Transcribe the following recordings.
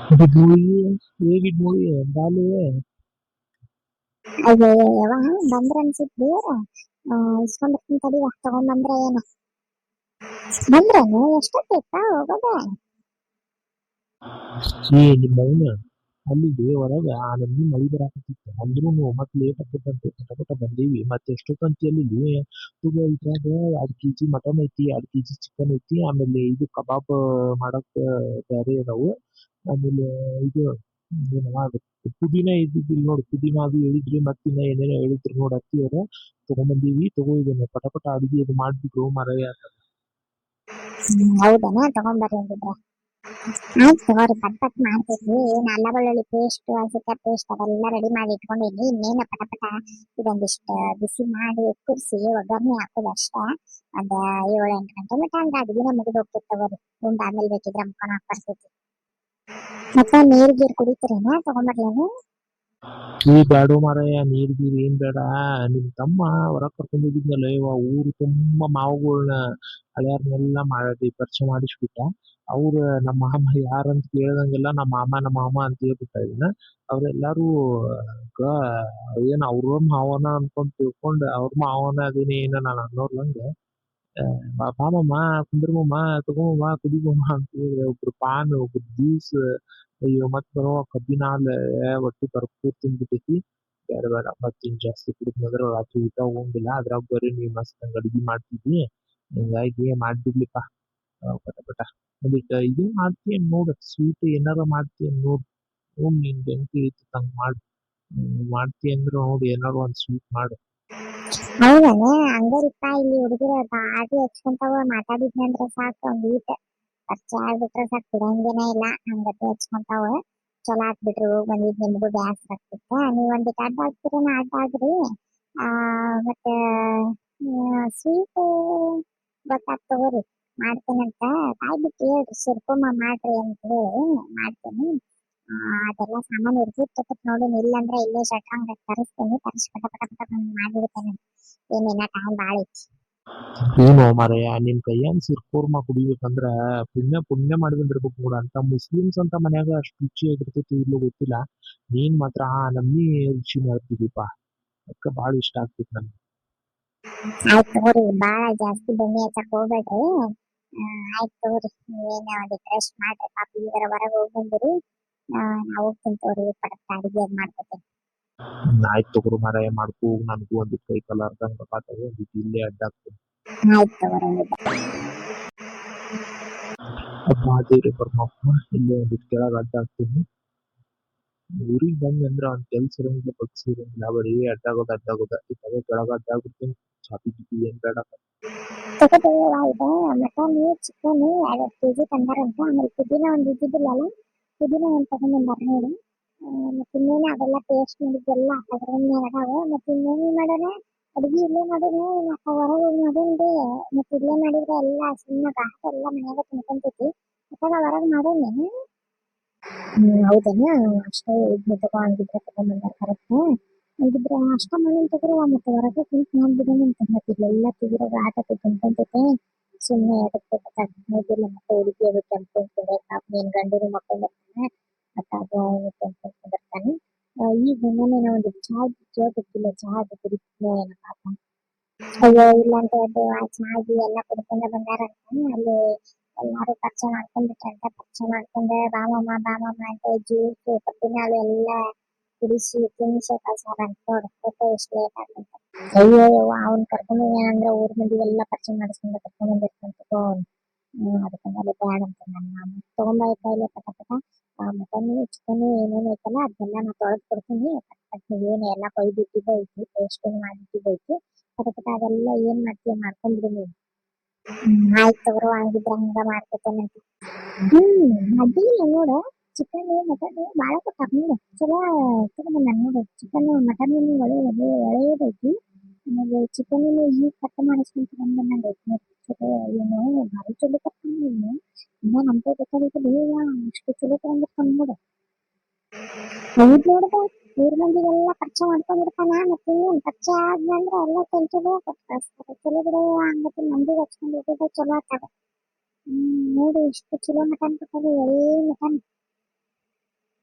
Good movie, very good movie. Dale, ಅಯ್ಯಯ್ಯವ್ವ ಬಂದ್ರ ಅನ್ಸಿತ್ ಇಸ್ಕೊಂಡ್ ತಡಿವ ತಗೊಂಡ್ ಬಂದ್ರ ಏನ ಬಂದ್ರೇನು ಎಷ್ಟೊತ್ತೈತಾ ಹೋಗೋದ ನಿಮ್ಮ ಅವನ ಅಲ್ಲಿಗೆ ಹೊರಗ ಆ ನಮ್ನಿ ಮಳಿ ಬರಾಕತ್ತಿತ್ತು ಅಂದ್ರೂ ಮತ್ತೆ ಲೇಟ್ ಆಗ್ತೈತಂತ ಪಟ ಬಂದೀವಿ ಮತ್ತೆ ಎಷ್ಟೊತ್ತಂತಿ ಅಲ್ಲಿ ಈಗ ಇದ್ರಾಗ 2 kg ಮಟನ್ ಐತಿ 2 kg ಚಿಕನ್ ಐತಿ ಆಮೇಲೆ ಇದು ಕಬಾಬ್ ಮಾಡಕ್ ಬ್ಯಾರೆ ಅದಾವು ಆಮೇಲೆ ಇದು ಏನವ ಅದು ಪುದೀನ ಇದ್ದಿದ್ದಿಲ್ಲ ನೋಡಿ ಪುದೀನ ಅದು ಹೇಳಿದ್ರಿ ಮತ್ತೆ ಇನ್ನ ಏನೇನೋ ಹೇಳಿದ್ರಿ ನೋಡಿ ಅತ್ತಿಯವ್ರ ತಗೊಂಬಂದೀವಿ ತಗೋ ಇದನ್ನ ಪಟ ಅಡಿಗೆ ಇದು ಮಾಡ್ಬಿಟ್ರು ಮರಯ್ಯ ಹೌದನ ತಗೊಂಬರ್ರಿ ಹಂಗಿದ್ರ ಆಯ್ತು ತಗೋರಿ ಪಟ್ ಮಾಡ್ತಿದ್ವಿ ಏನ್ ಅಲ್ಲ ಬೆಳ್ಳುಳ್ಳಿ ಪೇಸ್ಟ್ ಹಸಿಕಾಯಿ ಪೇಸ್ಟ್ ಅವೆಲ್ಲ ರೆಡಿ ಮಾಡಿ ಇಟ್ಕೊಂಡಿದ್ವಿ ಇನ್ನೇನ ಪಟ ಇದೊಂದಿಷ್ಟ ಬಿಸಿ ಮಾಡಿ ಕುದಿಸಿ ಒಗ್ಗರಣೆ ಹಾಕೋದು ಅಷ್ಟ ಒಂದ್ 7-8 ಗಂಟೆ ಮಟ ಅಂದ್ರೆ ಅಡ್ಗಿನ ಮುಗಿದು ಹೋಗ್ತಿತ್ತು ತಗೋರಿ ಆಮೇಲೆ ಬೇಕಿದ್ರ ಮುಖನ ಹಾಕ್ ಬರ್ತೈತಿ ಮತ್ತೆ ನೀರ್ ಗೀರ್ ಕುಡಿತೀರೇನ ತಗೊಂಬರ್ಲೇನು ಬ್ಯಾಡೋ ಮಾರಾಯ ನೀರ್ ಗೀರ್ ಏನ್ ಬೇಡ ನಿಮ್ ತಮ್ಮ ಹೊರಗ್ ಕರ್ಕೊಂಡ್ ಹೋಗಿದ್ನಲ್ಲ ಇವ ಊರು ತುಂಬಾ ಮಾವುಗಳ್ನ ಹಳ್ಯಾರ್ನೆಲ್ಲ ಮಾಡಿ ಪರಿಚಯ ಮಾಡಿಸ್ಬಿಟ್ಟ ಅವ್ರ ನಮ್ಮ ಮಾಮ ಯಾರಂತ ಕೇಳ್ದಂಗೆಲ್ಲ ನಮ್ಮ ಮಾಮ ಅಂತ ಹೇಳ್ಬಿಟ್ಟ ಇದನ್ನ ಅವ್ರೆಲ್ಲಾರು ಗ ಏನ್ ಅವ್ರ ಮಾವನ ಅನ್ಕೊಂಡ್ ತಿಳ್ಕೊಂಡ್ ಅವ್ರ ಮಾವನ ಅದೇನೇ ಏನ ನಾನು ಅನ್ನೋರ್ಲಂಗ ಬಾಮಮ್ಮ ಕುಂದ್ರಮಮ್ಮ ತಗೋಮಮ್ಮ ಕುಡಿಮಮ್ಮ ಅಂತ ಹೇಳಿ ಒಬ್ರು ಪಾನ್ ಒಬ್ರು ಜ್ಯೂಸ್ ಅಯ್ಯೋ ಮತ್ ಬರೋ ಕಬ್ಬಿನ ಹಾಲು ಹೊಟ್ಟಿ ಭರ್ಪೂರ್ ತಿಂದ್ಬಿಟ್ಟೈತಿ ಬೇಡ ಬೇಡ ಮತ್ತಿನ್ ಜಾಸ್ತಿ ಕುಡಿದ್ನಂದ್ರ ರಾತ್ರಿ ಊಟ ಹೋಗಂಗಿಲ್ಲ ಅದ್ರಾಗ ಬರೀ ನೀವ್ ಮಸ್ತ್ ಹಂಗ ಅಡಿಗೆ ಮಾಡ್ತಿದ್ವಿ ಹಿಂಗಾಗಿ ಮಾಡ್ಬಿಡ್ಲಿಪ್ಪ ಪಟ ಅದಕ್ಕ ಇದು ಮಾಡ್ತೀಯನ್ ನೋಡ್ ಸ್ವೀಟ್ ಏನಾರ ಮಾಡ್ತೀಯನ್ ನೋಡ್ ನೋಡ್ ನಿನ್ ಹೆಂಗ್ ತಿಳಿತೈತ್ ಹಂಗ್ ಮಾಡ್ ಮಾಡ್ತೀಯ ಅಂದ್ರ ನೋಡ್ ಏನಾರ ಒಂದ್ ಸ್ವೀಟ್ ಮಾಡು ಹೌದನೆ ಹಂಗಾರಿಪ್ಪ ಇಲ್ಲಿ ಹುಡುಗರು ಆಟಿ ಹಚ್ಕೊಂತಾವ ಮಾತಾಡಿದ್ನಂದ್ರ ಸಾಕು ಒಂದ್ ಈಟ ಪರಿಚಯ ಆಗ್ಬಿಟ್ರೆ ಸಾಕು ಬಿಡಂಗೇನೆ ಇಲ್ಲ ಹಂಗತೆ ಹಚ್ಕೊಂತಾವ ಚಲೋ ಆಗ್ಬಿಟ್ರಿ ಹೋಗ್ ಬಂದಿದ್ ನಿಮ್ಗೂ ಬ್ಯಾಸ್ರ ಆಗ್ತಿತ್ತ ನೀವ್ ಒಂದಿಟ್ ಅಡ್ಡ ಆಗ್ತೀರೇನ ಅಡ್ಡ ಆಗ್ರಿ ಆ ಮತ್ತೆ ಸ್ವೀಟ್ ಗೊತ್ತಾಗ್ ತಗೋರಿ ಮಾಡ್ತೇನಂತ ತಾಯಿ ಬಿಟ್ಟು ಹೇಳ್ರಿ ಶಿರ್ಕುಮ್ಮ ಮಾಡ್ರಿ ಅಂತ ಹೇಳಿ ಮಾಡ್ತೇನಿ ಅದೆಲ್ಲ ಸಾಮಾನು ಇರ್ತಿತ್ತು ನೋಡಿ ಇಲ್ಲಂದ್ರೆ ಇಲ್ಲೇ ಶಟ್ರಂಗ ತರಿಸ್ತೇನೆ ತರಿಸಿ ಪಟ ಮಾಡಿಬಿಡ್ತೇನೆ ಏನೇನ ಟೈಮ್ ಭಾಳ ಐತಿ ಏನೋ ಮಾರಾಯ ನಿನ್ ಕೈಯಾನ್ ಸಿರ್ಕೂರ್ಮಾ ಕುಡಿಬೇಕಂದ್ರ ಪುಣ್ಯ ಮಾಡಿ ಬಂದಿರ್ಬೇಕು ನೋಡ ಅಂತ ಮುಸ್ಲಿಮ್ಸ್ ಅಂತ ಮನ್ಯಾಗ ಅಷ್ಟು ರುಚಿಯಾಗಿರ್ತೈತಿ ಇಲ್ಲೋ ಗೊತ್ತಿಲ್ಲ ನೀನ್ ಮಾತ್ರ ಆ ನಮ್ನಿ ರುಚಿ ಮಾಡ್ತಿದೀಪ ಅದಕ್ಕ ಬಾಳ ಇಷ್ಟ ಆಗ್ತೈತಿ ನನ್ಗೆ ಆಯ್ತು ತಗೋರಿ ಬಾಳ ಜಾಸ್ತಿ ಬೆಣ್ಣೆ ಹಚ್ಚಕ್ ಹೋಗ್ಬೇಡ್ರಿ ಆಯ್ತು ತಗೋರಿ ನೀವೇನ ಒಂದಿಟ್ ರೆಸ್ಟ್ ಮಾಡ್ರಿ ಪಾಪ ಈಗ ಹೊರಗೆ ಹೋಗಿ ಬಂದಿರಿ ನಾವು ಹೋಗ್ತೀನಿ ತಗೋರಿ ಪಟಕ್ ಅಡಿಗೆ ಅದ್ ಮಾಡ್ಕೊತೇನೆ ಆಯ್ತು ತಗೋರು ಮಾರಾಯ ಮಾಡ್ಕೋ ನನಗೂ ಒಂದಿಟ್ಟು ಕೈ ಕಾಲ ಅರ್ಧಂಗ್ ಗೊತ್ತಾಗ್ತದೆ ಒಂದಿಟ್ಟು ಇಲ್ಲೇ ಅಡ್ಡಾಗ್ತದೆ ಆಯ್ತು ತಗೋರಿ ಹಂಗಿದ್ರೆ ಅಪ್ಪ ದೇವ್ರೆ ಪರಮಾತ್ಮ ಇಲ್ಲೇ ಒಂದಿಟ್ಟು ಕೆಳಗೆ ಅಡ್ಡಾಗ್ತೀನಿ ಊರಿಗೆ ಬಂದ್ ಅಂದ್ರ ಅವ್ನ್ ಕೆಲ್ಸ ಇರಂಗಿಲ್ಲ ಪಕ್ಷಿ ಇರಂಗಿಲ್ಲ ಬರೀ ಅಡ್ಡಾಗೋದ ಇತ್ತಾಗ ಕೆಳಗ ಅಡ್ಡಾಗ್ಬಿಡ್ತೀನಿ ಚಾಪಿ ಗಿಪಿ ಏನ್ ಬೇಡ ತಗೋತೇವ ಇದು ಮಟನ್ ಚಿಕನ್ 2 ಕೆಜಿ ತಂದಾರಂತ ಆಮೇಲೆ ಪುದೀನ ಒಂದ್ ಇದ್ದಿದ್ದಿಲ್ಲಲ್ಲ ಪುದೀನ ಒಂದ್ ತಗೊಂಡ್ಬಂದಾರ ನೋಡಿ ಮತ್ತೆ ಇನ್ನೇನು ಅದೆಲ್ಲ ಪೇಸ್ಟ್ ಮಾಡಿದ್ದೆಲ್ಲ ಅದ್ರನ್ನೇ ಅದಾವ ಮತ್ತೆ ಇನ್ನೇನು ಮಾಡೋಣ ಅಡಿಗೆ ಇಲ್ಲೇ ಮಾಡೋಣ ಮತ್ತೆ ಹೊರಗೆ ಹೋಗಿ ಮಾಡೋಣ್ರಿ ಮತ್ತೆ ಇಲ್ಲೇ ಮಾಡಿದ್ರೆ ಎಲ್ಲ ಸುಮ್ಮನೆ ಗಾಟ ಎಲ್ಲ ಮನ್ಯಾಗ ತುಂಬ್ಕೊಂತೈತಿ ಅಥವಾ ಹೊರಗೆ ಮಾಡೋಣ ಹೌದೇನ ಅಷ್ಟೇ ಇದ್ನ ತಗೊಂಡಿದ್ರೆ ತಗೊಂಡ್ಬಂದಾರ ಕರೆಕ್ಟ್ ಹಂಗಿದ್ರೆ ಅಷ್ಟ ಮಾಡೋಣ ತಗೋರುವ ಮತ್ತೆ ಹೊರಗೆ ಕುಂತ್ ಮಾಡ್ಬಿಡೋಣ ಅಂತ ಮತ್ತೆ ಇಲ್ಲೆಲ್ಲ ತಿಗಿರಾಗ ಆಟ ತುಂಬ್ಕೊಂತೈತೆ ಸುಮ್ಮನೆ ಅದಕ್ಕೆ ಗೊತ್ತಾಗ್ತಿಲ್ಲ ಮತ್ತೆ ಹುಡುಗಿ ಅದು ಕೆಂಪ್ಕೊಂಡ್ರೆ ಪಾಪ ನೀನ್ ಗಂಡನು ಮಕ್ಕೊಂಡ್ಬರ್ತಾನೆ ಮತ್ತೆ ಅದು ಅವನು ಕೆಂಪ್ಕೊಂಡ್ಬರ್ತಾನೆ ಈಗ ಮೊನ್ನೆ ಒಂದು ಚಹಾ ಗೊತ್ತಿಲ್ಲ ಚಹಾ ಕುಡಿತಿದ್ನೋ ಏನೋ ಪಾಪ ಅಯ್ಯೋ ಇಲ್ಲ ಅಂತ ಅದು ಆ ಚಹಾಗಿ ಎಲ್ಲ ಕುಡ್ಕೊಂಡ ಬಂದಾರಂತ ಅಲ್ಲಿ ಎಲ್ಲಾರು ಪರಿಚಯ ಮಾಡ್ಕೊಂಡ್ಬಿಟ್ರಂತ ಪರಿಚಯ ಮಾಡ್ಕೊಂಡೆ ಬಾಮಮ್ಮ ಅಂತ ಜ್ಯೂಸ್ ಕಬ್ಬಿನಾಳು ಎಲ್ಲ ಕುಡಿಸಿ ತಿನ್ಸಿ ಕಳ್ಸಾರಂತ ನೋಡು ಗೊತ್ತ ಎಷ್ಟು ಲೇಟ್ ಆಗಂತ ಅಯ್ಯೋ ಅವ್ನ್ ಕರ್ಕೊಂಡ್ ಹೋಗ್ಯಾನಂದ್ರ ಊರ್ ಮಂದಿ ಎಲ್ಲ ಪರಿಚಯ ಮಾಡಿಸ್ಕೊಂಡು ಕರ್ಕೊಂಡ್ ಬಂದಿರ್ತಾನ ಅದಕ್ಕೆ ಮೇಲೆ ಬ್ಯಾಡ ಅಂತ ನನ್ನ ಮಾಮ ತಗೊಂಬ ಕಾಯಿಲೆ ಪಟ ಮಟನ್ ಚಿಕನ್ ಏನೇನು ಐತಲ್ಲ ಅದನ್ನೆಲ್ಲ ನಾ ತೊಳೆದ್ ಕೊಡ್ತೀನಿ ಏನು ಎಲ್ಲ ಕೊಯ್ದಿಟ್ಟಿದ್ದೈತಿ ಪೇಸ್ಟ್ ಮಾಡಿಟ್ಟಿದ್ದೈತಿ ಅದೆಲ್ಲ ಏನ್ ಮಾಡ್ತೀಯ ಮಾಡ್ಕೊಂಡ್ಬಿಡು ನೀನು ಆಯ್ತು ತಗೋರು ಹಂಗಿದ್ರ ಹಂಗ ಮಾಡ್ಕೊತೇನಂತ ಅಡ್ಡಿಲ್ಲ ನೋಡು ಚಿಕನ್ ಮಟನ್ ಬಾಳ ಕೊಟ್ಟಾರ ನೋಡು ಚಲೋ ತಗೊಂಡ್ಬಂದಾರ ನೋಡು ಚಿಕನ್ ಮಟನ್ ಒಳ್ಳೆಯದೈತಿ ಆಮೇಲೆ ಚಿಕನ್ ಈಗ ಕಟ್ ಮಾಡಿಸ್ಕೊಂತ ಬಂದಂಗ ಐತಿ ನೋಡಿ ಚಲೋ ಏನು ಭಾರಿ ಚಲೋ ಕರ್ಕೊಂಡ್ ನೀನು ಇನ್ನ ನಮ್ಗೆ ಗೊತ್ತಾಗೈತೆ ಬೇಗ ಅಷ್ಟು ಚಲೋ ತಗೊಂಡಿರ್ತಾನ ನೋಡು ಹೌದ್ ನೋಡ್ದ ಊರ್ ಮಂದಿಗೆಲ್ಲ ಪರಿಚಯ ಮಾಡ್ಕೊಂಡಿರ್ತಾನ ಮತ್ತೆ ಇನ್ನೇನ್ ಪರಿಚಯ ಆದ್ನಂದ್ರ ಎಲ್ಲ ಚಲೋ ಕೊಟ್ಟು ಕಳಿಸ್ತಾರೆ ಚಲೋ ಬಿಡು ಹಂಗತಿ ಮಂದಿಗೆ ಹಚ್ಕೊಂಡು ಹೋಗೋದು ಚಲೋ ಆಗ್ತದೆ ನೋಡಿ ಎಷ್ಟು ಚಲೋ ಮಟನ್ ಕೊಟ್ಟಾರ ಒಳ್ಳೆ ಮಟನ್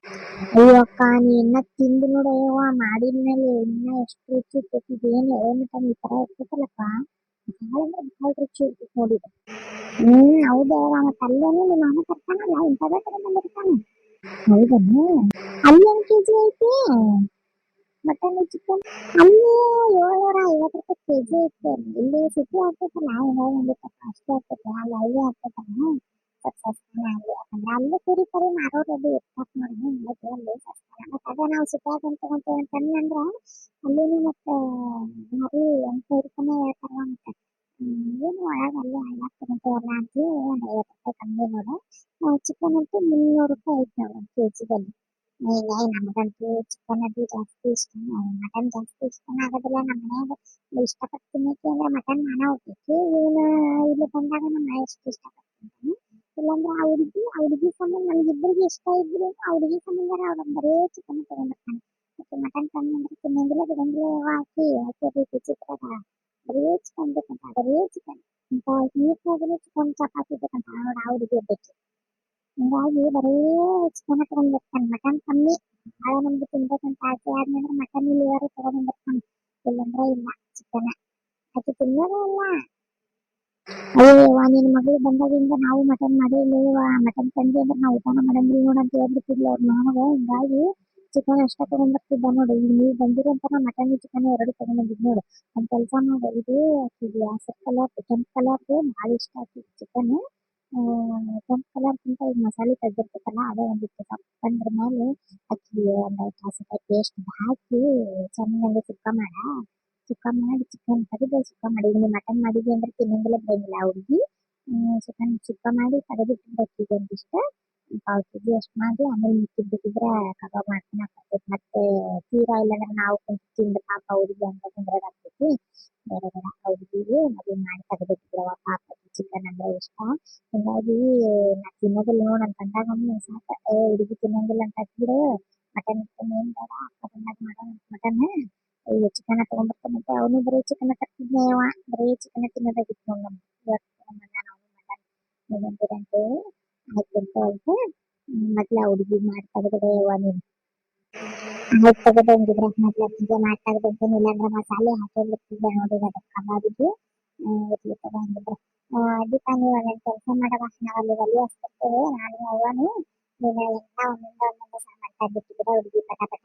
ಅಯ್ಯೋ ಅಕ್ಕ ನೀ ಇನ್ನ ತಿಂದು ನೋಡಯ್ಯವ ಮಾಡಿದ್ಮೇಲೆ ಇನ್ನ ಎಷ್ಟು ರುಚಿ ಇರ್ತೈತಿ ಇದೇನು ಮಟನ್ ಈ ತರ ಇರ್ತೈತಲ್ಲಪ್ಪ ಭಾಳ ಅಂದ್ರೆ ಭಾಳ ರುಚಿ ಇರ್ತೈತಿ ನೋಡಿದ. ಹೌದಾ ಮತ್ತೆ ಅಲ್ಲೇನು ನಿಮ್ಮ ಮಾಮ ತರ್ತಾನಲ್ಲ ಇಂಥದೇ ತಗೊಂಡ್ಬಂದಿರ್ತಾನೆ. ಹೌದಾ ಅಲ್ಲಿ ಒಂದು ಕೆಜಿ ಐತಿ ಮಟನ್ ಚಿಕನ್ ಅಲ್ಲಿ 750 ರೂಪಾಯಿ ಕೆಜಿ ಐತೆ. ಇಲ್ಲಿ ಸಿಟಿ ಆಗ್ತೈತಲ್ಲ ಒಂದಿತ್ತಪ್ಪ ಅಷ್ಟೇ ಆಗ್ತೈತೆ ಅಲ್ಲಿ ಹಳ್ಳಿ ಆಗ್ತೈತಲ್ಲ ಸ್ವಲ್ಪ ಸಸ್ತಾನೆ ಆಗಲಿ ಯಾಕಂದ್ರೆ ಅಲ್ಲಿ ಕುರಿ ಕರಿ ಮಾರೋರು ಅದು ಇರ್ತಾರ ನೋಡಿ ಹಿಂಗಾಗಿ ಅಲ್ಲಿ ಸಸ್ತಾನ ಮತ್ತೆ ಅದೇ ನಾವು ಸಿಟಿಯಾಗ ಅಂತ ತಗೊಂತೇವೆ ಅಂತಂದ್ರೆ ಅಲ್ಲಿನೂ ಮತ್ತೆ ಭಾರಿ 800 ರೂಪಾಯಿನೇ ಹೇಳ್ತಾರ ಮತ್ತೆ ಏನು ಒಳಗೆ ಅಲ್ಲಿ ಹಳ್ಳಾಗ ತಗೊಂತೇವಲ್ಲ ಅಂತ ಒಂದು 50 ರೂಪಾಯಿ ಕಮ್ಮಿ ನೋಡು. ಚಿಕನ್ ಅಂತೂ 300 ರೂಪಾಯಿ ಐತೆ ನೋಡು ಒಂದು ಕೆಜಿದಲ್ಲಿ. ಹಿಂಗಾಗಿ ನಮಗಂತೂ ಚಿಕನ್ ಅದು ಜಾಸ್ತಿ ಇಷ್ಟ ಮಟನ್ ಜಾಸ್ತಿ ಇಷ್ಟನೇ ಆಗೋದಿಲ್ಲ ನಮ್ಮ ಮನ್ಯಾಗ ಇಷ್ಟಪಟ್ಟು ತಿನ್ನಕ್ಕೆ ಅಂದ್ರೆ ಮಟನ್ ಮಾನ ಹೋಗ್ತೈತಿ ಇವನು ಇಲ್ಲಿ ಬಂದಾಗ ನಮ್ಮ ಎಷ್ಟು ಇಷ್ಟಪಡ್ತೀನಿ ಇಲ್ಲಾಂದ್ರೆ ಆ ಹುಡುಗಿ ಸಂಬಂಧ ನಮ್ಗಿಬ್ಬರಿಗೆ ಇಷ್ಟ ಇದ್ರು ಆ ಹುಡುಗಿ ಸಂಬಂಧ ಅವ್ರ ಬರೇ ಚಿಕನ್ ತಗೊಂಡ್ಬರ್ತಾನೆ ಮತ್ತೆ ಮಟನ್ ತಂದ್ರೆ ತಿನ್ನಂಗಿಲ್ಲ ಬಿಡಂಗಿಲ್ಲ ಹಾಕಿ ಹಾಕಿ ಚಿತ್ರದ ಬರೇ ಚಿಕನ್ ಬೇಕಂತ ಬರೇ ಚಿಕನ್ ಅಂತ ನೀಟಾಗಿ ಚಿಕನ್ ಚಪಾತಿ ಬೇಕಂತ ನೋಡ ಆ ಹುಡುಗಿ ಇರ್ಬೇಕು. ಹಿಂಗಾಗಿ ಬರೇ ಚಿಕನ್ ತಗೊಂಡ್ಬರ್ತಾನೆ ಮಟನ್ ಕಮ್ಮಿ ಭಾಳ ನಮ್ಗೆ ತಿನ್ಬೇಕಂತ ಆಸೆ ಆದ್ಮೇಲೆ ಮಟನ್ ಇಲ್ಲಿವರೆ ತಗೊಂಡ್ಬರ್ತಾನೆ ಇಲ್ಲಂದ್ರೆ ಇಲ್ಲ ಚಿಕನ್ ಅದು ತಿನ್ನೋದೇ ಇಲ್ಲ. ಅಯ್ಯವ್ವ ನಿನ್ ಮಗಳು ಬಂದಾಗಿಂದ ನಾವು ಮಟನ್ ಮಾಡಿಲ್ಲೇವ ಮಟನ್ ತಂದಿ ಅಂದ್ರೆ ನಾವು ಊಟನ ಮಾಡಂಗಿಲ್ಲ ನೋಡ ಅಂತ ಹೇಳ್ಬಿಟ್ಟಿದ್ಲು ಅವ್ರ ಮಾವ ಹಿಂಗಾಗಿ ಚಿಕನ್ ಅಷ್ಟ ತಗೊಂಡ್ಬರ್ತಿದ್ದ ನೋಡು ಈಗ ನೀವು ಬಂದಿರಿ ಅಂತ ನಾ ಮಟನ್ ಚಿಕನ್ ಎರಡು ತಗೊಂಡ್ಬಂದಿದ್ ನೋಡು ಒಂದ್ ಕೆಲಸ ಮಾಡು ಇದು ಹಸಿರು ಕಲರ್ ಕೆಂಪು ಕಲರ್ದು ಭಾಳ ಇಷ್ಟ ಆಗ್ತದೆ ಚಿಕನ್ ಕೆಂಪು ಕಲರ್ಗಿಂತ ಈಗ ಮಸಾಲೆ ತೆಗ್ದಿರ್ತೈತಲ್ಲ ಅದೇ ಒಂದಿತ್ತು ಸ್ವಲ್ಪ ಮೇಲೆ ಅಕ್ಕಿ ಒಂದ್ 5 ಕಾಯಿ ಪೇಸ್ಟ್ ಹಾಕಿ ಚೆನ್ನಾಗಿ ಸುಕ್ಕ ಮಾಡಿ ಚಿಕನ್ ತೆಗೆದು ಸುಕ್ಕ ಮಾಡಿ ಈಗ ನೀವು ಮಟನ್ ಮಾಡಿದ್ವಿ ಅಂದ್ರೆ ತಿನ್ನಂಗಿಲ್ಲ ಬಿಡಂಗಿಲ್ಲ ಆ ಹುಡುಗಿ ಚಿಕನ್ ಸುಕ್ಕ ಮಾಡಿ ತೆಗೆದಿಟ್ಟಿದ್ದಕ್ಕೆ ಒಂದಿಷ್ಟ 1/4 ಕೆಜಿ ಅಷ್ಟು ಮಾಡಿ ಆಮೇಲೆ ಮಿಕ್ಕಿದ್ಬಿಟ್ಟಿದ್ರೆ ಕಬಾಬ್ ಮಾಡ್ಕೊಂಡು ಹಾಕತೈತಿ ಮತ್ತೆ ತೀರಾ ಇಲ್ಲಾಂದ್ರೆ ನಾವು ಕುಂತು ತಿಂದು ಪಾಪ ಹುಡುಗಿ ಅಂತ ಕುಂದ್ರಾಗ್ತೈತಿ ಬೇರೆ ಬೇರೆ ಹುಡುಗಿಗೆ ಮದುವೆ ಮಾಡಿ ತೆಗೆದಿಟ್ಟಿದ್ರವ ಪಾಪ ಚಿಕನ್ ಅಂದ್ರೆ ಇಷ್ಟ ಹಿಂಗಾಗಿ ನಾ ತಿನ್ನೋದಿಲ್ಲ ನೋಡ್ ಅಂತ ಅಂದಾಗ ಸಾಕ ಹುಡುಗಿ ತಿನ್ನಂಗಿಲ್ಲ ಅಂತ ಬಿಡು ಮಟನ್ ಏನ್ ಬೇಡ ಅಕ್ಕ ಬಂದಾಗ ಮಾಡೋಣ ಮಟನ್ ಈಗ ಚಿಕನ್ ತಗೊಂಡ್ಬರ್ತಾನಂತೆ ಅವನು ಬರೀ ಚಿಕನ್ ತರ್ತಿದ್ನೇವ ಬರೀ ಚಿಕನ್ ತಿನ್ನೋದಾಗಿತ್ತು ನೋಡ್ ನಮ್ಗೆ ಇವತ್ತು ತಗೊಂಡ್ಬಂದ ನಾವು ಮಟನ್ ನೀವಂತೀರಂತೆ ಆಯ್ತು ಅಂತ ಹೋಯ್ತು ಮೊದ್ಲ ಆ ಹುಡುಗಿ ಮಾಡಿ ತೆಗೆದಿಡೆಯವ್ವ ನೀನು ಆಯ್ತು ತೆಗೆದಂಗಿದ್ರೆ ಮೊದ್ಲ ಅಕ್ಕಿಗೆ ಮಾಡಿ ತೆಗೆದಂತೇನು ಇಲ್ಲಾಂದ್ರೆ ಮಸಾಲೆ ಹಾಕಿರ್ಲಿಕ್ಕಿದೆ ನೋಡಿ ಅದಕ್ಕೆ ಕಬಾಬಿಗೆ ಇರ್ಲಿ ತಗೊಂಡಿದ್ರೆ ಅದಕ್ಕ ನೀವು ಅದನ್ನ ಕೆಲಸ ಮಾಡವ ನಾವು ಅಲ್ಲಿ ಒಲಿ ಹಚ್ತಿರ್ತೇವೆ ನಾನು ಅವ್ವನು ನೀನು ಎಂತ ಒಂದೊಂದು ಸಾಮಾನು ತೆಗೆದಿಟ್ಟಿದ್ರೆ ಹುಡುಗಿ ಪಟ ಪಟ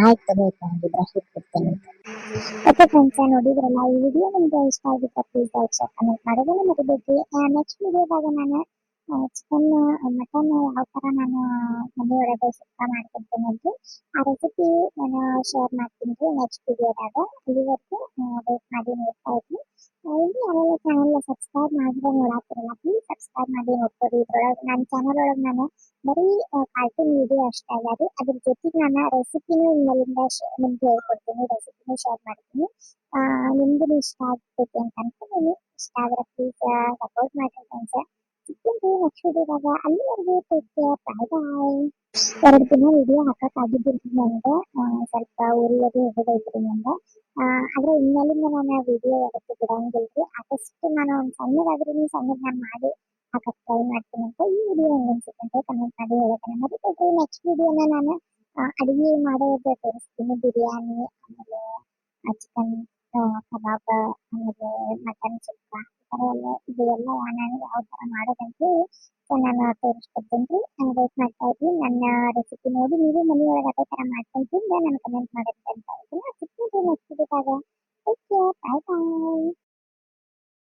ಆಯ್ತು ಬೇಕಂಗಿದ್ರೆ ಇಟ್ಬಿಡ್ತೇನೆ. ಓಕೆ ಫ್ರೆಂಡ್ಸ್ ನೋಡಿದ್ರಲ್ಲ ಈ ವಿಡಿಯೋ ನಿಮ್ಗೆ ಇಷ್ಟ ಆಗಿತ್ತು ಪ್ಲೀಸ್ ಲೈಕ್ ಶೇರ್ ಕಮೆಂಟ್ ಮಾಡೋದನ್ನ ಮರಿಬೇಡಿ. ನೆಕ್ಸ್ಟ್ ವಿಡಿಯೋದಾಗ ನಾನು ಚಿಕನ್ ಮಟನ್ ಯಾವ ಥರ ನಾನು ಮನೆಯೊಳಗೆ ಸುಕ್ಕ ಮಾಡ್ಕೊಳ್ತೇನೆ ಅಂತ ಆ ರೆಸಿಪಿ ನಾನು ಶೇರ್ ಮಾಡ್ತೀನಿ ನೆಕ್ಸ್ಟ್ ವಿಡಿಯೋದಾಗ. ಇಲ್ಲಿವರೆಗೂ ವೇಟ್ ಮಾಡಿ ನೋಡ್ತಾ ಇದ್ವಿ ಇಲ್ಲಿ ಯಾರೆಲ್ಲ ಚಾನಲ್ನ ಸಬ್ಸ್ಕ್ರೈಬ್ ಮಾಡಿದ್ರೆ ನೋಡಾತಿರಲ್ಲ ಪ್ಲೀಸ್ ಸಬ್ಸ್ಕ್ರೈಬ್ ಮಾಡಿ ನೋಡ್ಕೊಡಿ. ಇದ್ರೊಳಗೆ ನನ್ನ ಚಾನಲ್ ಒಳಗೆ ನಾನು ಬರೀ ಕಾರ್ಟೂನ್ ವಿಡಿಯೋ ಅಷ್ಟೇ ಅಲ್ಲ ರೀ ಅದ್ರ ಜೊತೆಗೆ ನಾನು ರೆಸಿಪಿನೂ ನಿಮ್ಮಿಂದ ನಿಮ್ಗೆ ಹೇಳ್ಕೊಡ್ತೀನಿ ರೆಸಿಪಿನೂ ಶೇರ್ ಮಾಡ್ತೀನಿ. ನಿಮ್ಗೂ ಇಷ್ಟ ಆಗ್ತೈತೆ ಅಂತ ಅನ್ಕೊಂಡು ಇಷ್ಟ ಆದ್ರೆ ಪ್ಲೀಸ್ ಸಪೋರ್ಟ್ ಮಾಡ್ರಿ ಫ್ರೆಂಡ್ಸ್. ಸಿಗ್ತೀನಿ ನೆಕ್ಸ್ಟ್ ವಿಡಿಯೋದಾಗ ಅಲ್ಲಿವರೆಗೂ ಟೇಕ್ ಕೇರ್ ಬಾಯ್ ಬಾಯ್. 2 ದಿನ ವಿಡಿಯೋ ಹಾಕಕ್ಕಾಗಿದ್ದಿಲ್ಲ ನನಗೆ ಸ್ವಲ್ಪ ಊರಿಗೆ ಅದು ಹೋಗೋದೈತ್ರಿ ನಂಗೆ ಆದ್ರೆ ಇನ್ಮೇಲಿಂದ ನಾನು ವಿಡಿಯೋ ಯಾವತ್ತೂ ಬಿಡಂಗಿಲ್ರಿ ಆದಷ್ಟು ನಾನು ಒಂದು ಸಣ್ಣದಾದ್ರೂ ಸಣ್ಣದು ನಾನು ಮಾಡಿ ಹಾಕಕ್ ಟ್ರೈ ಮಾಡ್ತೀನಿ ಅಂತ ಈ ವಿಡಿಯೋ ಹೆಂಗ್ ಅನ್ಸುತ್ತಂತ ಕಮೆಂಟ್ ಮಾಡಿ ಹೇಳ್ತೀನಿ ಮತ್ತೆ ನೆಕ್ಸ್ಟ್ ವಿಡಿಯೋನ ನಾನು ಅಡುಗೆ ಮಾಡೋದು ತೋರಿಸ್ತೀನಿ ಬಿರಿಯಾನಿ ಆಮೇಲೆ ಚಿಕನ್ ಕಬಾಬ್ ಆಮೇಲೆ ಮಟನ್ ಸುಕ್ಕ ಈ ಥರ ಎಲ್ಲ ಇದೆಲ್ಲ ನಾನು ಯಾವ ಥರ ಮಾಡೋದಂತ ನಾನು ತೋರಿಸ್ಕೊಡ್ತೀನಿ ರೀ ವೇಟ್ ಮಾಡ್ತಾ ಇದ್ದೀನಿ ನನ್ನ ರೆಸಿಪಿ ನೋಡಿ ನೀವು ಮನೆಯೊಳಗೆ ಅದೇ ಥರ ಮಾಡ್ಕೊಂಡು ತಿಂದು ನಾನು ಕಮೆಂಟ್ ಮಾಡೋದು ಅಂತ ಹೇಳ್ತೀನಿ ಸಿಗ್ತೀನಿ ನೆಕ್ಸ್ಟ್ ವಿಡಿಯೋದಾಗ. ಓಕೆ ಬಾಯ್ ಬಾಯ್.